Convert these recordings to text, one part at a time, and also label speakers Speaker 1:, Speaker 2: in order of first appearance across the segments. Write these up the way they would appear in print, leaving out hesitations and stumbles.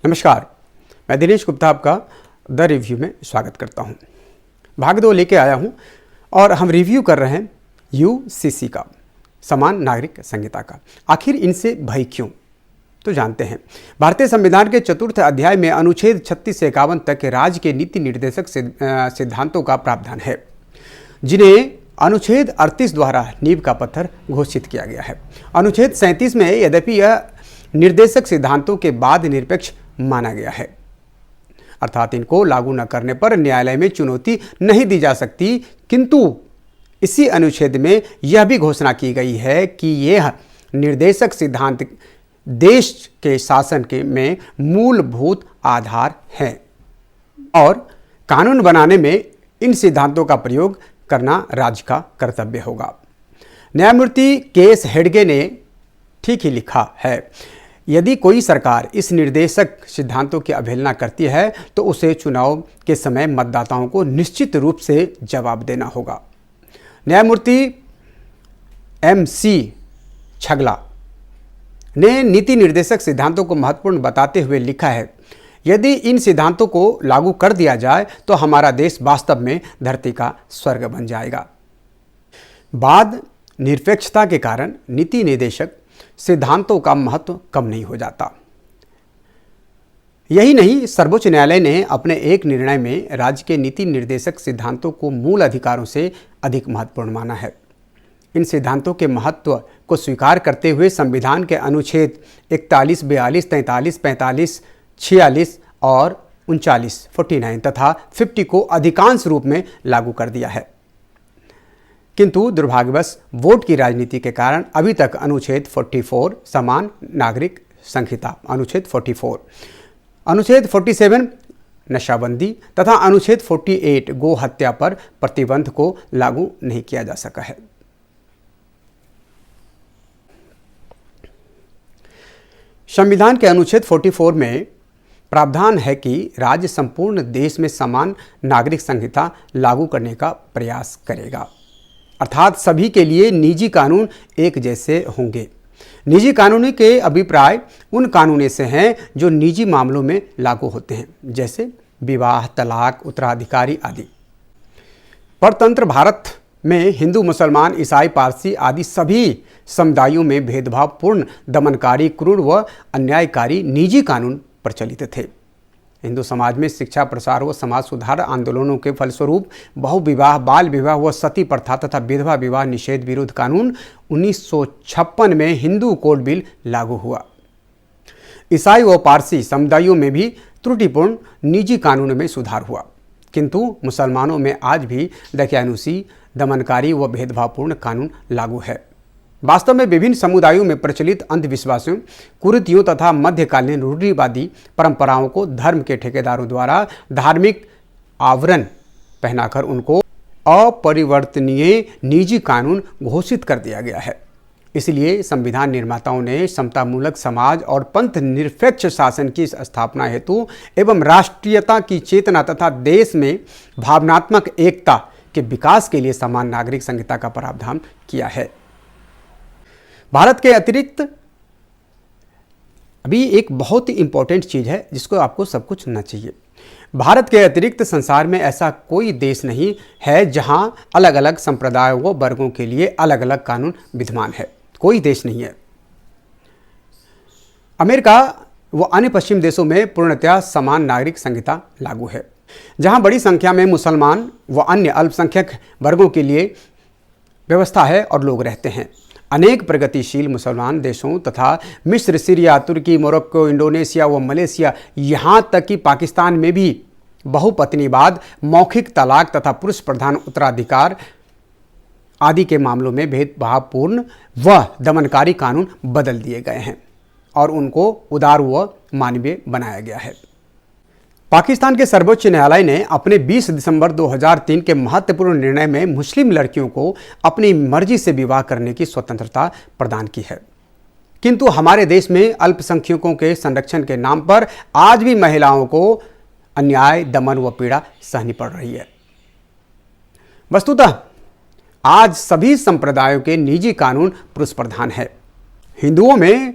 Speaker 1: नमस्कार, मैं दिनेश गुप्ता आपका द रिव्यू में स्वागत करता हूं। भाग 2 लेके आया हूं और हम रिव्यू कर रहे हैं यूसीसी का, समान नागरिक संहिता का। आखिर इनसे भय क्यों, तो जानते हैं। भारतीय संविधान के 4th अध्याय में अनुच्छेद 36 से 51 तक के राज्य के नीति निर्देशक सिद्धांतों का प्रावधान है, जिन्हें अनुच्छेद 38 द्वारा नींव का पत्थर घोषित किया गया है। अनुच्छेद 37 में यद्यपि यह निर्देशक सिद्धांतों के बाद निरपेक्ष माना गया है, अर्थात इनको लागू न करने पर न्यायालय में चुनौती नहीं दी जा सकती, किंतु इसी अनुच्छेद में यह भी घोषणा की गई है कि यह निर्देशक सिद्धांत देश के शासन के में मूलभूत आधार हैं और कानून बनाने में इन सिद्धांतों का प्रयोग करना राज्य का कर्तव्य होगा। न्यायमूर्ति केएस हेडगे ने ठीक ही लिखा है, यदि कोई सरकार इस निर्देशक सिद्धांतों की अवहेलना करती है तो उसे चुनाव के समय मतदाताओं को निश्चित रूप से जवाब देना होगा। न्यायमूर्ति MC छगला ने नीति निर्देशक सिद्धांतों को महत्वपूर्ण बताते हुए लिखा है, यदि इन सिद्धांतों को लागू कर दिया जाए तो हमारा देश वास्तव में धरती का स्वर्ग बन जाएगा। बाद निरपेक्षता के कारण नीति निर्देशक सिद्धांतों का महत्व कम नहीं हो जाता। यही नहीं, सर्वोच्च न्यायालय ने अपने एक निर्णय में राज्य के नीति निर्देशक सिद्धांतों को मूल अधिकारों से अधिक महत्वपूर्ण माना है। इन सिद्धांतों के महत्व को स्वीकार करते हुए संविधान के अनुच्छेद 41, 42, 43, 45, 46 और 49 तथा 50 को अधिकांश रूप में लागू कर दिया है, किंतु दुर्भाग्यवश वोट की राजनीति के कारण अभी तक अनुच्छेद 44 समान नागरिक संहिता, अनुच्छेद 44, अनुच्छेद 47 नशाबंदी तथा अनुच्छेद 48 गो हत्या पर प्रतिबंध को लागू नहीं किया जा सका है। संविधान के अनुच्छेद 44 में प्रावधान है कि राज्य संपूर्ण देश में समान नागरिक संहिता लागू करने का प्रयास करेगा, अर्थात सभी के लिए निजी कानून एक जैसे होंगे। निजी कानून के अभिप्राय उन कानूनों से हैं जो निजी मामलों में लागू होते हैं, जैसे विवाह, तलाक, उत्तराधिकारी आदि। परतंत्र भारत में हिंदू, मुसलमान, ईसाई, पारसी आदि सभी समुदायों में भेदभावपूर्ण, दमनकारी, क्रूर व अन्यायकारी निजी कानून प्रचलित थे। हिंदू समाज में शिक्षा प्रसार व समाज सुधार आंदोलनों के फलस्वरूप बहुविवाह, बाल विवाह व सती प्रथा तथा विधवा विवाह निषेध विरोध कानून 1956 में हिंदू कोड बिल लागू हुआ। ईसाई व पारसी समुदायों में भी त्रुटिपूर्ण निजी कानून में सुधार हुआ, किंतु मुसलमानों में आज भी दकियानुसी, दमनकारी व भेदभावपूर्ण कानून लागू है। वास्तव में विभिन्न समुदायों में प्रचलित अंधविश्वासों, कुरीतियों तथा मध्यकालीन रूढ़िवादी परंपराओं को धर्म के ठेकेदारों द्वारा धार्मिक आवरण पहनाकर उनको अपरिवर्तनीय निजी कानून घोषित कर दिया गया है। इसलिए संविधान निर्माताओं ने समतामूलक समाज और पंथ निरपेक्ष शासन की स्थापना हेतु एवं राष्ट्रीयता की चेतना तथा देश में भावनात्मक एकता के विकास के लिए समान नागरिक संहिता का प्रावधान किया है। भारत के अतिरिक्त अभी एक बहुत ही इंपॉर्टेंट चीज़ है जिसको आपको सब कुछ सुनना चाहिए। भारत के अतिरिक्त संसार में ऐसा कोई देश नहीं है जहां अलग अलग संप्रदायों व वर्गों के लिए अलग अलग कानून विद्यमान है। कोई देश नहीं है। अमेरिका व अन्य पश्चिम देशों में पूर्णतया समान नागरिक संहिता लागू है, जहां बड़ी संख्या में मुसलमान व अन्य अल्पसंख्यक वर्गों के लिए व्यवस्था है और लोग रहते हैं। अनेक प्रगतिशील मुसलमान देशों तथा मिस्र, सीरिया, तुर्की, मोरक्को, इंडोनेशिया व मलेशिया, यहाँ तक कि पाकिस्तान में भी बहुपत्नीवाद, मौखिक तलाक तथा पुरुष प्रधान उत्तराधिकार आदि के मामलों में भेदभावपूर्ण व दमनकारी कानून बदल दिए गए हैं और उनको उदार व मानवीय बनाया गया है। पाकिस्तान के सर्वोच्च न्यायालय ने अपने 20 दिसंबर 2003 के महत्वपूर्ण निर्णय में मुस्लिम लड़कियों को अपनी मर्जी से विवाह करने की स्वतंत्रता प्रदान की है, किंतु हमारे देश में अल्पसंख्यकों के संरक्षण के नाम पर आज भी महिलाओं को अन्याय, दमन व पीड़ा सहनी पड़ रही है। वस्तुतः आज सभी संप्रदायों के निजी कानून पुरुष प्रधान है। हिंदुओं में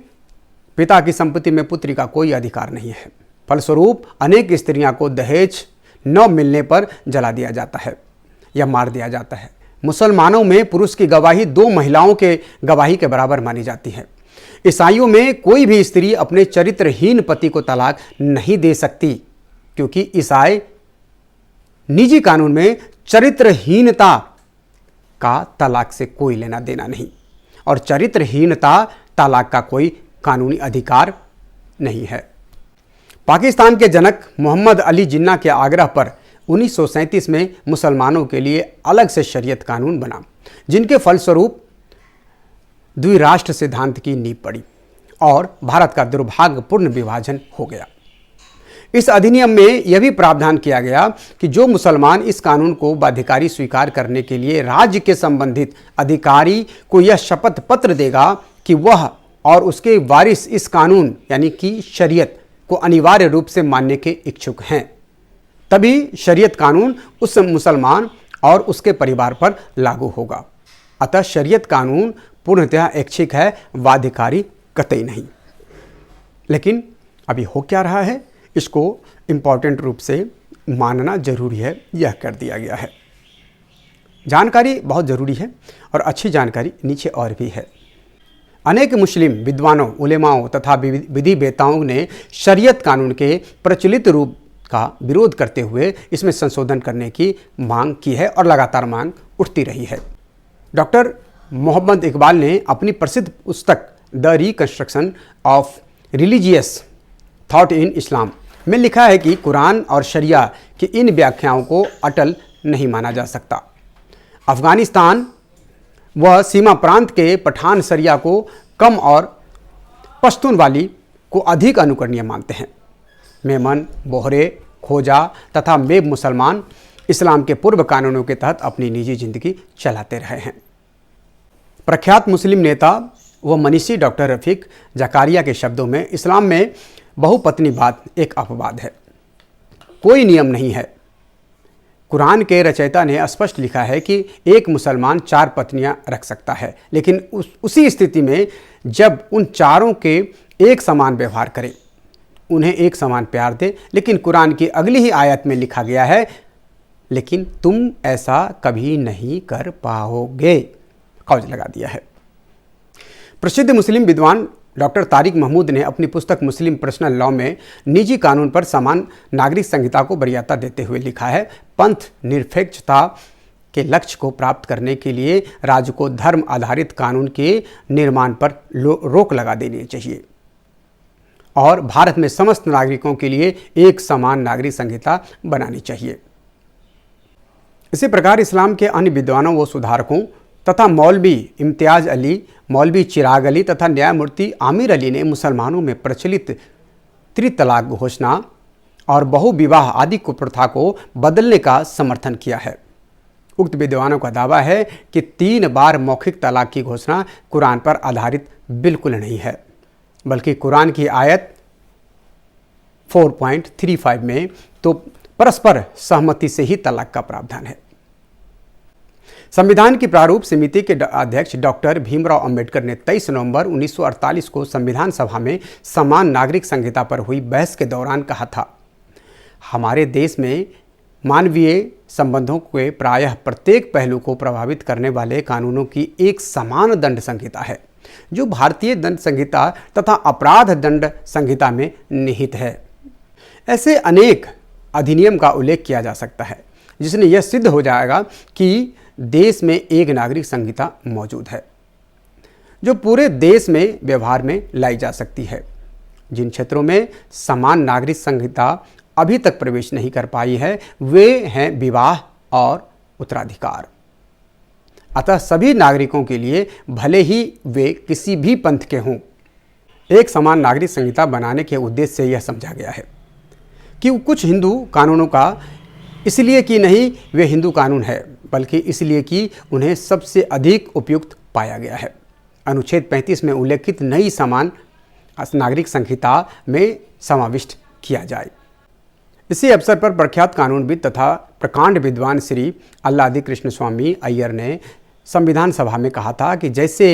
Speaker 1: पिता की संपत्ति में पुत्री का कोई अधिकार नहीं है, फलस्वरूप अनेक स्त्रियां को दहेज न मिलने पर जला दिया जाता है या मार दिया जाता है। मुसलमानों में पुरुष की गवाही 2 महिलाओं के गवाही के बराबर मानी जाती है। ईसाइयों में कोई भी स्त्री अपने चरित्रहीन पति को तलाक नहीं दे सकती, क्योंकि ईसाई निजी कानून में चरित्रहीनता का तलाक से कोई लेना देना नहीं, और चरित्रहीनता तलाक का कोई कानूनी अधिकार नहीं है। पाकिस्तान के जनक मोहम्मद अली जिन्ना के आग्रह पर 1937 में मुसलमानों के लिए अलग से शरीयत कानून बना, जिनके फलस्वरूप द्विराष्ट्र सिद्धांत की नींव पड़ी और भारत का दुर्भाग्यपूर्ण विभाजन हो गया। इस अधिनियम में यह भी प्रावधान किया गया कि जो मुसलमान इस कानून को बाध्यकारी स्वीकार करने के लिए राज्य के संबंधित अधिकारी को यह शपथ पत्र देगा कि वह और उसके वारिस इस कानून यानी कि शरीयत को अनिवार्य रूप से मानने के इच्छुक हैं, तभी शरीयत कानून उस मुसलमान और उसके परिवार पर लागू होगा। अतः शरीयत कानून पूर्णतः ऐच्छिक है, बाध्यकारी कतई नहीं। लेकिन अभी हो क्या रहा है, इसको इम्पॉर्टेंट रूप से मानना जरूरी है, यह कर दिया गया है। जानकारी बहुत ज़रूरी है और अच्छी जानकारी नीचे और भी है। अनेक मुस्लिम विद्वानों, उलेमाओं तथा विधि वेताओं ने शरीयत कानून के प्रचलित रूप का विरोध करते हुए इसमें संशोधन करने की मांग की है और लगातार मांग उठती रही है। डॉक्टर मोहम्मद इकबाल ने अपनी प्रसिद्ध पुस्तक the reconstruction of religious thought in Islam में लिखा है कि कुरान और शरिया की इन व्याख्याओं को अटल नहीं माना जा सकता। अफगानिस्तान व सीमा प्रांत के पठान शरिया को कम और पश्तून वाली को अधिक अनुकरणीय मानते हैं। मेमन, बोहरे, खोजा तथा मेब मुसलमान इस्लाम के पूर्व कानूनों के तहत अपनी निजी जिंदगी चलाते रहे हैं। प्रख्यात मुस्लिम नेता व मनीषी डॉक्टर रफीक जकारिया के शब्दों में, इस्लाम में बहुपत्नीवाद एक अपवाद है, कोई नियम नहीं है। कुरान के रचयिता ने स्पष्ट लिखा है कि एक मुसलमान 4 पत्नियां रख सकता है, लेकिन उसी स्थिति में जब उन चारों के एक समान व्यवहार करे, उन्हें एक समान प्यार दे। लेकिन कुरान की अगली ही आयत में लिखा गया है, लेकिन तुम ऐसा कभी नहीं कर पाओगे, कौज लगा दिया है। प्रसिद्ध मुस्लिम विद्वान डॉक्टर तारिक महमूद ने अपनी पुस्तक मुस्लिम पर्सनल लॉ में निजी कानून पर समान नागरिक संहिता को वरीयता देते हुए लिखा है, पंथ निरपेक्षता के लक्ष्य को प्राप्त करने के लिए राज्य को धर्म आधारित कानून के निर्माण पर रोक लगा देनी चाहिए और भारत में समस्त नागरिकों के लिए एक समान नागरिक संहिता बनानी चाहिए। इसी प्रकार इस्लाम के अन्य विद्वानों व सुधारकों तथा मौलवी इम्तियाज अली, मौलवी चिराग अली तथा न्यायमूर्ति आमिर अली ने मुसलमानों में प्रचलित त्रितलाक घोषणा और बहुविवाह आदि कुप्रथा को बदलने का समर्थन किया है। उक्त विद्वानों का दावा है कि 3 बार मौखिक तलाक की घोषणा कुरान पर आधारित बिल्कुल नहीं है, बल्कि कुरान की आयत 4.35 में तो परस्पर सहमति से ही तलाक का प्रावधान है। संविधान की प्रारूप समिति के अध्यक्ष डॉक्टर भीमराव अंबेडकर ने 23 नवंबर 1948 को संविधान सभा में समान नागरिक संहिता पर हुई बहस के दौरान कहा था, हमारे देश में मानवीय संबंधों के प्रायः प्रत्येक पहलू को प्रभावित करने वाले कानूनों की एक समान दंड संहिता है, जो भारतीय दंड संहिता तथा अपराध दंड संहिता में निहित है। ऐसे अनेक अधिनियम का उल्लेख किया जा सकता है जिसने यह सिद्ध हो जाएगा कि देश में एक नागरिक संहिता मौजूद है, जो पूरे देश में व्यवहार में लाई जा सकती है। जिन क्षेत्रों में समान नागरिक संहिता अभी तक प्रवेश नहीं कर पाई है, वे हैं विवाह और उत्तराधिकार। अतः सभी नागरिकों के लिए, भले ही वे किसी भी पंथ के हों, एक समान नागरिक संहिता बनाने के उद्देश्य से यह समझा गया है कि कुछ हिंदू कानूनों का इसलिए कि नहीं वे हिंदू कानून है, बल्कि इसलिए कि उन्हें सबसे अधिक उपयुक्त पाया गया है। अनुच्छेद 35 में उल्लेखित नई समान नागरिक संहिता में समाविष्ट किया जाए। इसी अवसर पर प्रख्यात कानूनविद तथा प्रकांड विद्वान श्री अल्लादी कृष्ण स्वामी अय्यर ने संविधान सभा में कहा था कि जैसे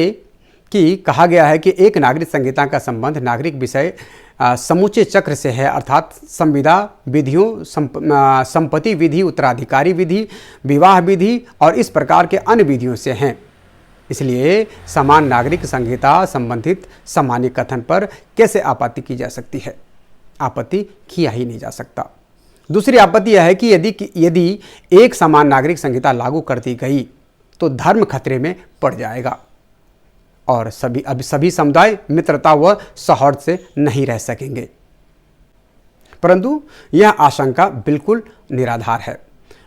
Speaker 1: कि कहा गया है कि एक नागरिक संहिता का संबंध नागरिक विषय समूचे चक्र से है, अर्थात संविदा विधियों, संपत्ति विधि, उत्तराधिकारी विधि, विवाह विधि और इस प्रकार के अन्य विधियों से हैं। इसलिए समान नागरिक संहिता संबंधित सामान्य कथन पर कैसे आपत्ति की जा सकती है? आपत्ति किया ही नहीं जा सकता। दूसरी आपत्ति यह है कि यदि एक समान नागरिक संहिता लागू कर दी गई तो धर्म खतरे में पड़ जाएगा और सभी समुदाय मित्रता व सौहार्द से नहीं रह सकेंगे। परंतु यह आशंका बिल्कुल निराधार है।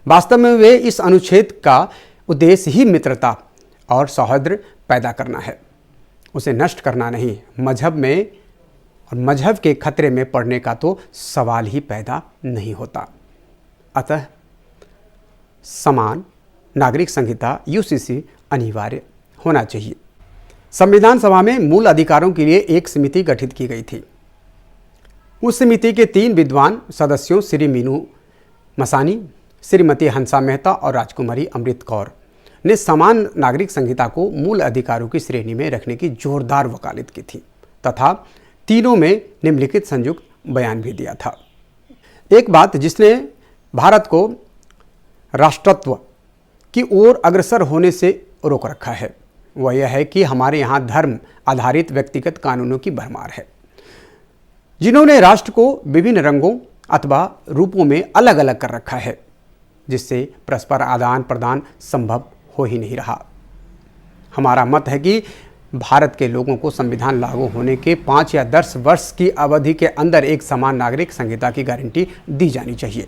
Speaker 1: वास्तव में वे इस अनुच्छेद का उद्देश्य ही मित्रता और सौहार्द पैदा करना है, उसे नष्ट करना नहीं। मजहब में और मजहब के खतरे में पड़ने का तो सवाल ही पैदा नहीं होता। अतः समान नागरिक संहिता यूसीसी अनिवार्य होना चाहिए। संविधान सभा में मूल अधिकारों के लिए एक समिति गठित की गई थी। उस समिति के 3 विद्वान सदस्यों श्री मीनू मसानी, श्रीमती हंसा मेहता और राजकुमारी अमृत कौर ने समान नागरिक संहिता को मूल अधिकारों की श्रेणी में रखने की जोरदार वकालत की थी तथा तीनों में निम्नलिखित संयुक्त बयान भी दिया था। एक बात जिसने भारत को राष्ट्रत्व की ओर अग्रसर होने से रोक रखा है वह यह है कि हमारे यहाँ धर्म आधारित व्यक्तिगत कानूनों की भरमार है, जिन्होंने राष्ट्र को विभिन्न रंगों अथवा रूपों में अलग अलग कर रखा है, जिससे परस्पर आदान प्रदान संभव हो ही नहीं रहा। हमारा मत है कि भारत के लोगों को संविधान लागू होने के 5 या 10 वर्ष की अवधि के अंदर एक समान नागरिक संहिता की गारंटी दी जानी चाहिए।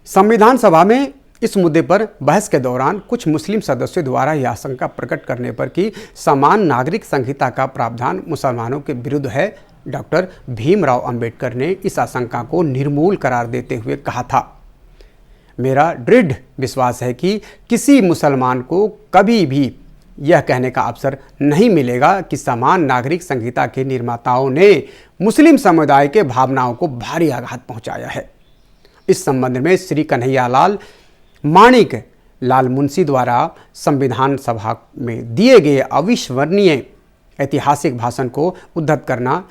Speaker 1: संविधान सभा में इस मुद्दे पर बहस के दौरान कुछ मुस्लिम सदस्यों द्वारा यह आशंका प्रकट करने पर कि समान नागरिक संहिता का प्रावधान मुसलमानों के विरुद्ध है, डॉक्टर भीमराव अंबेडकर ने इस आशंका को निर्मूल करार देते हुए कहा था, मेरा दृढ़ विश्वास है कि किसी मुसलमान को कभी भी यह कहने का अवसर नहीं मिलेगा कि समान नागरिक संहिता के निर्माताओं ने मुस्लिम समुदाय के भावनाओं को भारी आघात पहुंचाया है। इस संबंध में श्री कन्हैयालाल माणिक लाल मुंशी द्वारा संविधान सभा में दिए गए अविस्मरणीय ऐतिहासिक भाषण को उद्धृत करना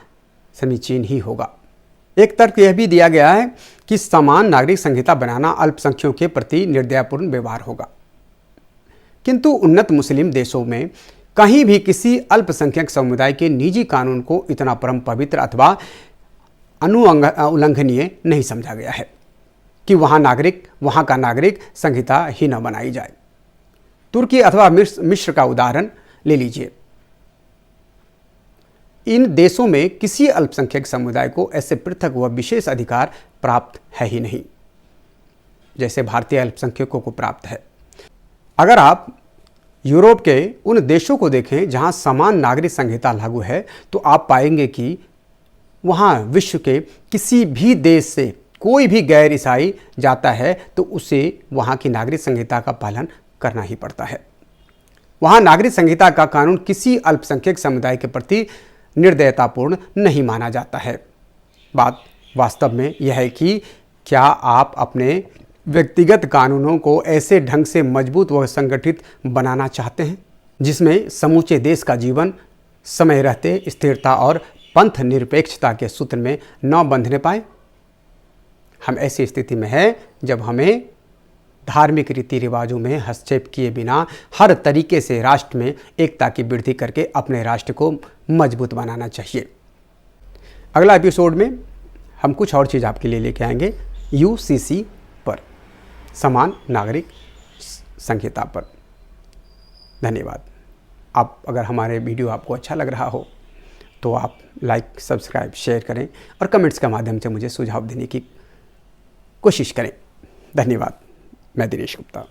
Speaker 1: समीचीन ही होगा। एक तर्क यह भी दिया गया है कि समान नागरिक संहिता बनाना अल्पसंख्यकों के प्रति निर्दयपूर्ण व्यवहार होगा, किंतु उन्नत मुस्लिम देशों में कहीं भी किसी अल्पसंख्यक समुदाय के निजी कानून को इतना परम पवित्र अथवा अनुल्लंघनीय नहीं समझा गया है कि वहाँ का नागरिक संहिता ही न बनाई जाए। तुर्की अथवा मिस्र का उदाहरण ले लीजिए। इन देशों में किसी अल्पसंख्यक समुदाय को ऐसे पृथक व विशेष अधिकार प्राप्त है ही नहीं जैसे भारतीय अल्पसंख्यकों को प्राप्त है। अगर आप यूरोप के उन देशों को देखें जहां समान नागरिक संहिता लागू है तो आप पाएंगे कि वहां विश्व के किसी भी देश से कोई भी गैर ईसाई जाता है तो उसे वहां की नागरिक संहिता का पालन करना ही पड़ता है। वहां नागरिक संहिता का कानून किसी अल्पसंख्यक समुदाय के प्रति निर्दयतापूर्ण नहीं माना जाता है। बात वास्तव में यह है कि क्या आप अपने व्यक्तिगत कानूनों को ऐसे ढंग से मजबूत व संगठित बनाना चाहते हैं जिसमें समूचे देश का जीवन समय रहते स्थिरता और पंथ निरपेक्षता के सूत्र में न बंधने पाए? हम ऐसी स्थिति में हैं जब हमें धार्मिक रीति रिवाजों में हस्तक्षेप किए बिना हर तरीके से राष्ट्र में एकता की वृद्धि करके अपने राष्ट्र को मजबूत बनाना चाहिए। अगला एपिसोड में हम कुछ और चीज़ आपके लिए लेके आएंगे यूसीसी पर, समान नागरिक संहिता पर। धन्यवाद। आप अगर हमारे वीडियो आपको अच्छा लग रहा हो तो आप लाइक, सब्सक्राइब, शेयर करें और कमेंट्स के माध्यम से मुझे सुझाव देने की कोशिश करें। धन्यवाद। मैं दिनेश गुप्ता।